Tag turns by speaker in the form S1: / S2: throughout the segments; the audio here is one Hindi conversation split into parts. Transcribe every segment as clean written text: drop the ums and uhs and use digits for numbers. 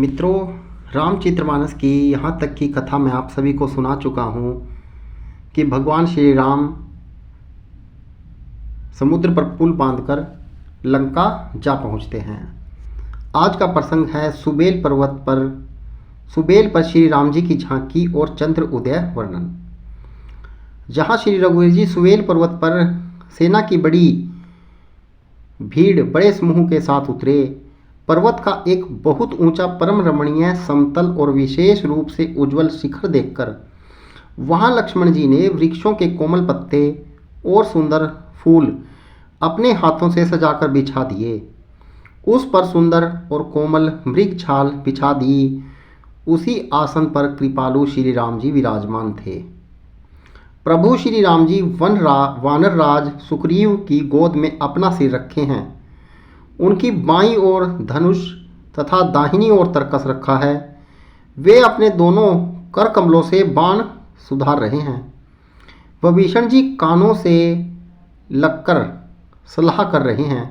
S1: मित्रों, रामचरितमानस की यहाँ तक की कथा मैं आप सभी को सुना चुका हूँ कि भगवान श्री राम समुद्र पर पुल बांधकर लंका जा पहुँचते हैं। आज का प्रसंग है सुबेल पर्वत पर सुबेल पर श्री राम जी की झांकी और चंद्र उदय वर्णन। जहाँ श्री रघुवीर जी सुबेल पर्वत पर सेना की बड़ी भीड़ बड़े समूह के साथ उतरे। पर्वत का एक बहुत ऊंचा परम रमणीय समतल और विशेष रूप से उज्जवल शिखर देखकर वहां लक्ष्मण जी ने वृक्षों के कोमल पत्ते और सुंदर फूल अपने हाथों से सजाकर बिछा दिए। उस पर सुंदर और कोमल मृग छाल बिछा दी। उसी आसन पर कृपालु श्री राम जी विराजमान थे। प्रभु श्री राम जी वानर राज सुग्रीव की गोद में अपना सिर रखे हैं। उनकी बाईं ओर धनुष तथा दाहिनी ओर तरकस रखा है। वे अपने दोनों कर कमलों से बाण सुधार रहे हैं। विभीषण जी कानों से लगकर सलाह कर रहे हैं।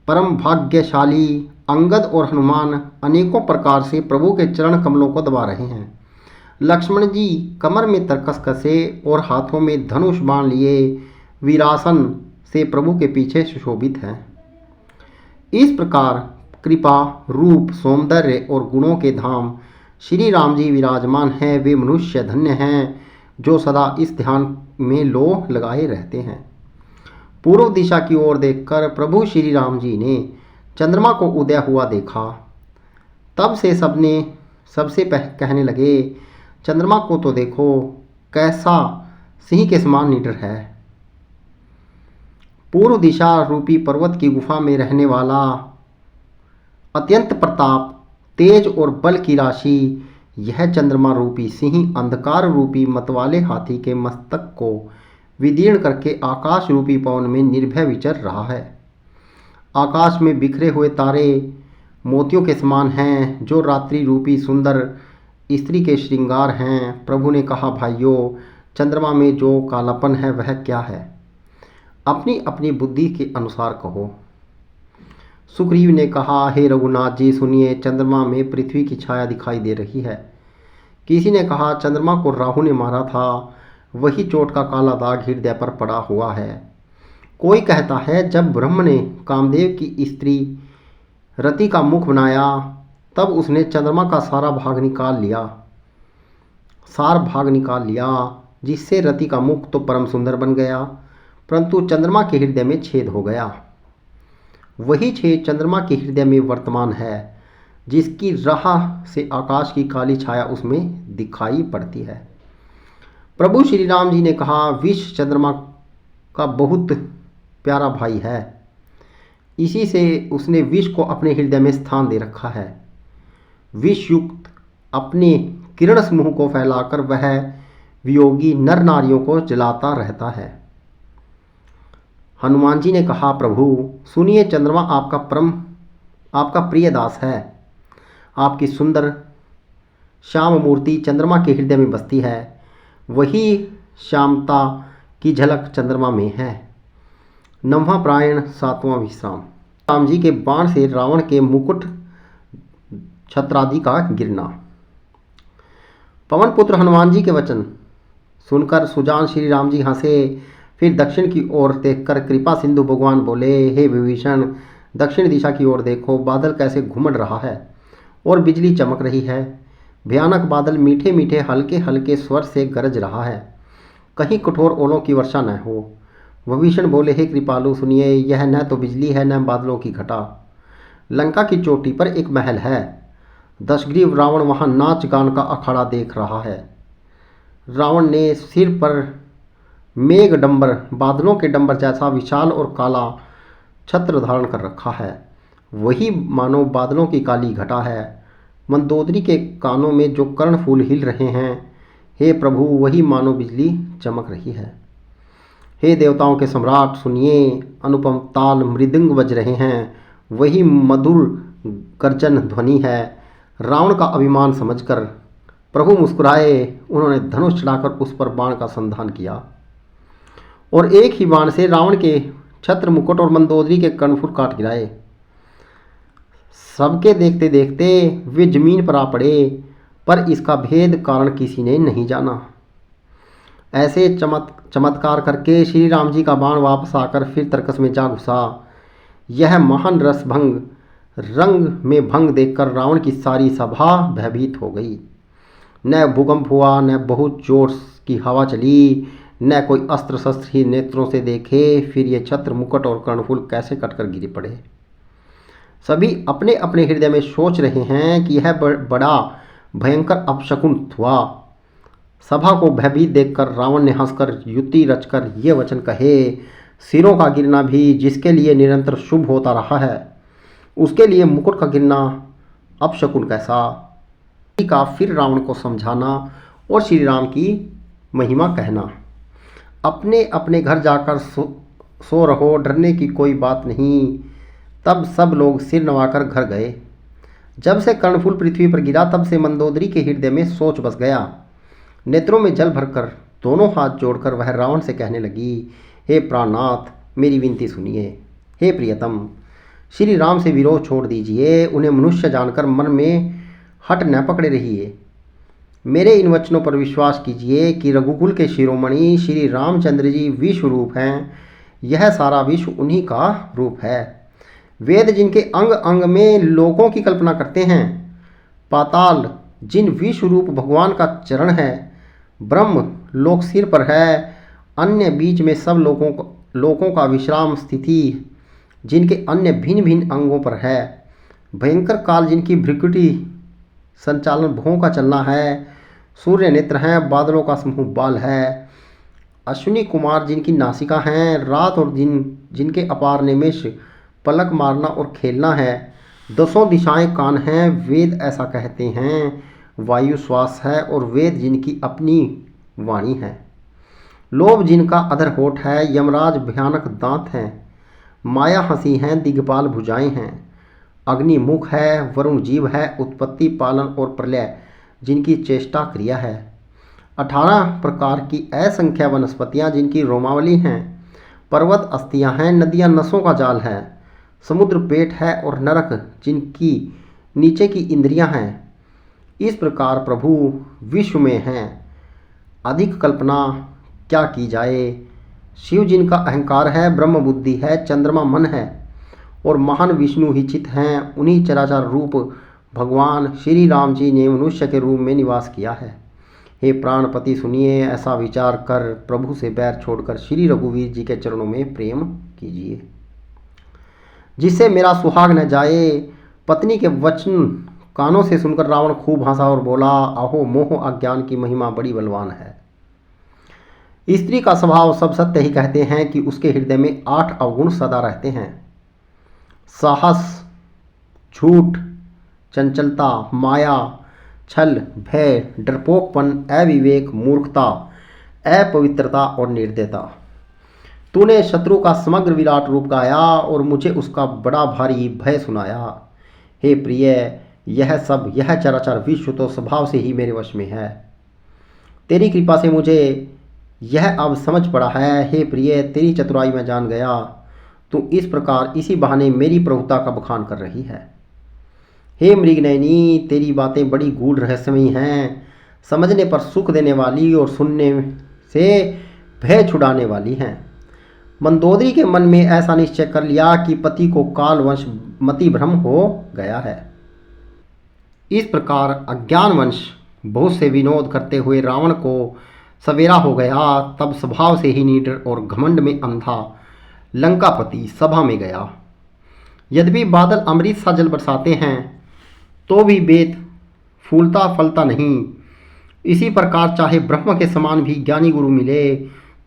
S1: परम भाग्यशाली अंगद और हनुमान अनेकों प्रकार से प्रभु के चरण कमलों को दबा रहे हैं। लक्ष्मण जी कमर में तरकस कसे और हाथों में धनुष बाण लिए वीरासन से प्रभु के पीछे सुशोभित हैं। इस प्रकार कृपा रूप सौंदर्य और गुणों के धाम श्री राम जी विराजमान हैं। वे मनुष्य धन्य हैं जो सदा इस ध्यान में लो लगाए रहते हैं। पूर्व दिशा की ओर देखकर प्रभु श्री राम जी ने चंद्रमा को उदय हुआ देखा। तब से सबसे कहने लगे, चंद्रमा को तो देखो, कैसा सिंह के समान निडर है। पूर्व दिशा रूपी पर्वत की गुफा में रहने वाला अत्यंत प्रताप, तेज और बल की राशि यह चंद्रमा रूपी सिंह अंधकार रूपी मतवाले हाथी के मस्तक को विदीर्ण करके आकाश रूपी पवन में निर्भय विचर रहा है। आकाश में बिखरे हुए तारे मोतियों के समान हैं जो रात्रि रूपी सुंदर स्त्री के श्रृंगार हैं। प्रभु ने कहा, भाइयों, चंद्रमा में जो कालापन है वह क्या है? अपनी अपनी बुद्धि के अनुसार कहो। सुग्रीव ने कहा, हे रघुनाथ जी सुनिए, चंद्रमा में पृथ्वी की छाया दिखाई दे रही है। किसी ने कहा, चंद्रमा को राहु ने मारा था, वही चोट का काला दाग हृदय पर पड़ा हुआ है। कोई कहता है, जब ब्रह्म ने कामदेव की स्त्री रति का मुख बनाया तब उसने चंद्रमा का सार भाग निकाल लिया जिससे रति का मुख तो परम सुंदर बन गया, परंतु चंद्रमा के हृदय में छेद हो गया। वही छेद चंद्रमा के हृदय में वर्तमान है, जिसकी राह से आकाश की काली छाया उसमें दिखाई पड़ती है। प्रभु श्री राम जी ने कहा, विष चंद्रमा का बहुत प्यारा भाई है, इसी से उसने विष को अपने हृदय में स्थान दे रखा है। विष युक्त अपने किरण समूह को फैलाकर वह वियोगी नर नारियों को जलाता रहता है। हनुमान जी ने कहा, प्रभु सुनिए, चंद्रमा आपका प्रिय दास है। आपकी सुंदर श्याम मूर्ति चंद्रमा के हृदय में बसती है। वही श्यामता की झलक चंद्रमा में है। 9वां प्रायण 7वां विश्राम। राम जी के बाण से रावण के मुकुट छत्रादि का गिरना। पवन पुत्र हनुमान जी के वचन सुनकर सुजान श्री राम जी हंसे। फिर दक्षिण की ओर देखकर कृपा सिंधु भगवान बोले, हे विभीषण, दक्षिण दिशा की ओर देखो, बादल कैसे घुमड़ रहा है और बिजली चमक रही है। भयानक बादल मीठे मीठे हल्के हल्के स्वर से गरज रहा है, कहीं कठोर ओलों की वर्षा न हो। विभीषण बोले, हे कृपालु सुनिए, यह न तो बिजली है न बादलों की घटा। लंका की चोटी पर एक महल है। दशग्रीव रावण वहां नाच गान का अखाड़ा देख रहा है। रावण ने सिर पर मेघ डंबर, बादलों के डंबर जैसा विशाल और काला छत्र धारण कर रखा है। वही मानो बादलों की काली घटा है। मंदोदरी के कानों में जो कर्णफूल हिल रहे हैं, हे प्रभु, वही मानो बिजली चमक रही है। हे देवताओं के सम्राट सुनिए, अनुपम ताल मृदंग बज रहे हैं, वही मधुर गर्जन ध्वनि है। रावण का अभिमान समझकर प्रभु मुस्कुराए। उन्होंने धनुष चढ़ाकर उस पर बाण का संधान किया और एक ही बाण से रावण के छत्र मुकुट और मंदोदरी के कर्णफूल काट गिराए। सबके देखते देखते वे जमीन पर आ पड़े, पर इसका भेद कारण किसी ने नहीं जाना। ऐसे चमत्कार करके श्री राम जी का बाण वापस आकर फिर तर्कस में जा घुसा। यह महान रसभंग रंग में भंग देखकर रावण की सारी सभा भयभीत हो गई। न भूकंप हुआ, न बहुत जोर की हवा चली, न कोई अस्त्र शस्त्र ही नेत्रों से देखे। फिर ये छत्र मुकुट और कर्णफूल कैसे कटकर गिर पड़े। सभी अपने अपने हृदय में सोच रहे हैं कि यह बड़ा भयंकर अपशकुन हुआ। सभा को भयभीत देखकर रावण ने हंसकर युक्ति रचकर ये वचन कहे, सिरों का गिरना भी जिसके लिए निरंतर शुभ होता रहा है, उसके लिए मुकुट का गिरना अपशकुन कैसा। का फिर रावण को समझाना और श्री राम की महिमा कहना। अपने अपने घर जाकर सो रहो, डरने की कोई बात नहीं। तब सब लोग सिर नवाकर घर गए। जब से कर्णफूल पृथ्वी पर गिरा, तब से मंदोदरी के हृदय में सोच बस गया। नेत्रों में जल भरकर दोनों हाथ जोड़कर वह रावण से कहने लगी, हे प्राणनाथ, मेरी विनती सुनिए। हे प्रियतम, श्री राम से विरोध छोड़ दीजिए। उन्हें मनुष्य जानकर मन में हट न पकड़े रहिए। मेरे इन वचनों पर विश्वास कीजिए कि रघुकुल के शिरोमणि श्री रामचंद्र जी विश्व रूप हैं। यह सारा विश्व उन्हीं का रूप है। वेद जिनके अंग अंग में लोकों की कल्पना करते हैं, पाताल जिन विश्व रूप भगवान का चरण है, ब्रह्म लोक सिर पर है, अन्य बीच में सब लोकों का विश्राम स्थिति जिनके अन्य भिन्न भिन्न अंगों पर है, भयंकर काल जिनकी भ्रिकुटी संचालन भों का चलना है, सूर्य नेत्र हैं, बादलों का समूह बाल है, अश्विनी कुमार जिनकी नासिका हैं, रात और दिन जिनके अपार निमेष पलक मारना और खेलना है, दसों दिशाएं कान हैं, वेद ऐसा कहते हैं, वायु श्वास है और वेद जिनकी अपनी वाणी है, लोभ जिनका अधर होठ है, यमराज भयानक दांत हैं, माया हंसी हैं, दिग्पाल भुजाएं हैं, अग्नि मुख है, वरुण जीव है, उत्पत्ति पालन और प्रलय जिनकी चेष्टा क्रिया है, 18 प्रकार की असंख्य वनस्पतियां जिनकी रोमावली हैं, पर्वत अस्थियां हैं, नदियां नसों का जाल है, समुद्र पेट है और नरक जिनकी नीचे की इंद्रियां हैं। इस प्रकार प्रभु विश्व में हैं, अधिक कल्पना क्या की जाए। शिव जिनका अहंकार है, ब्रह्म बुद्धि है, चंद्रमा मन है और महान विष्णु ही चित हैं। उन्हीं चराचर रूप भगवान श्री राम जी ने मनुष्य के रूप में निवास किया है। हे प्राणपति सुनिए, ऐसा विचार कर प्रभु से बैर छोड़कर श्री रघुवीर जी के चरणों में प्रेम कीजिए, जिससे मेरा सुहाग न जाए। पत्नी के वचन कानों से सुनकर रावण खूब हंसा और बोला, आहो मोह अज्ञान की महिमा बड़ी बलवान है। स्त्री का स्वभाव सब सत्य ही कहते हैं कि उसके हृदय में 8 अवगुण सदा रहते हैं, साहस, झूठ, चंचलता, माया, छल, भय, डरपोकपन, अविवेक, मूर्खता, अपवित्रता और निर्दयता। तूने शत्रु का समग्र विराट रूप गाया और मुझे उसका बड़ा भारी भय सुनाया। हे प्रिय, यह चराचर विश्व तो स्वभाव से ही मेरे वश में है। तेरी कृपा से मुझे यह अब समझ पड़ा है। हे प्रिय, तेरी चतुराई में जान गया। तू इस प्रकार इसी बहाने मेरी प्रभुता का बखान कर रही है। हे मृगनयनी, तेरी बातें बड़ी गूढ़ रहस्यमयी हैं, समझने पर सुख देने वाली और सुनने से भय छुड़ाने वाली हैं। मंदोदरी के मन में ऐसा निश्चय कर लिया कि पति को कालवश मति भ्रम हो गया है। इस प्रकार अज्ञानवश बहुत से विनोद करते हुए रावण को सवेरा हो गया। तब स्वभाव से ही निडर और घमंड में अंधा लंकापति सभा में गया। यद्यपि बादल अमृत सा जल बरसाते हैं, तो भी बेत फूलता फलता नहीं। इसी प्रकार चाहे ब्रह्म के समान भी ज्ञानी गुरु मिले,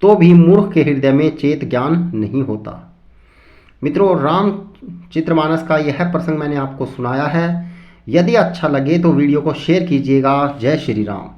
S1: तो भी मूर्ख के हृदय में चेत ज्ञान नहीं होता। मित्रों, रामचरितमानस का यह प्रसंग मैंने आपको सुनाया है। यदि अच्छा लगे तो वीडियो को शेयर कीजिएगा। जय श्री राम।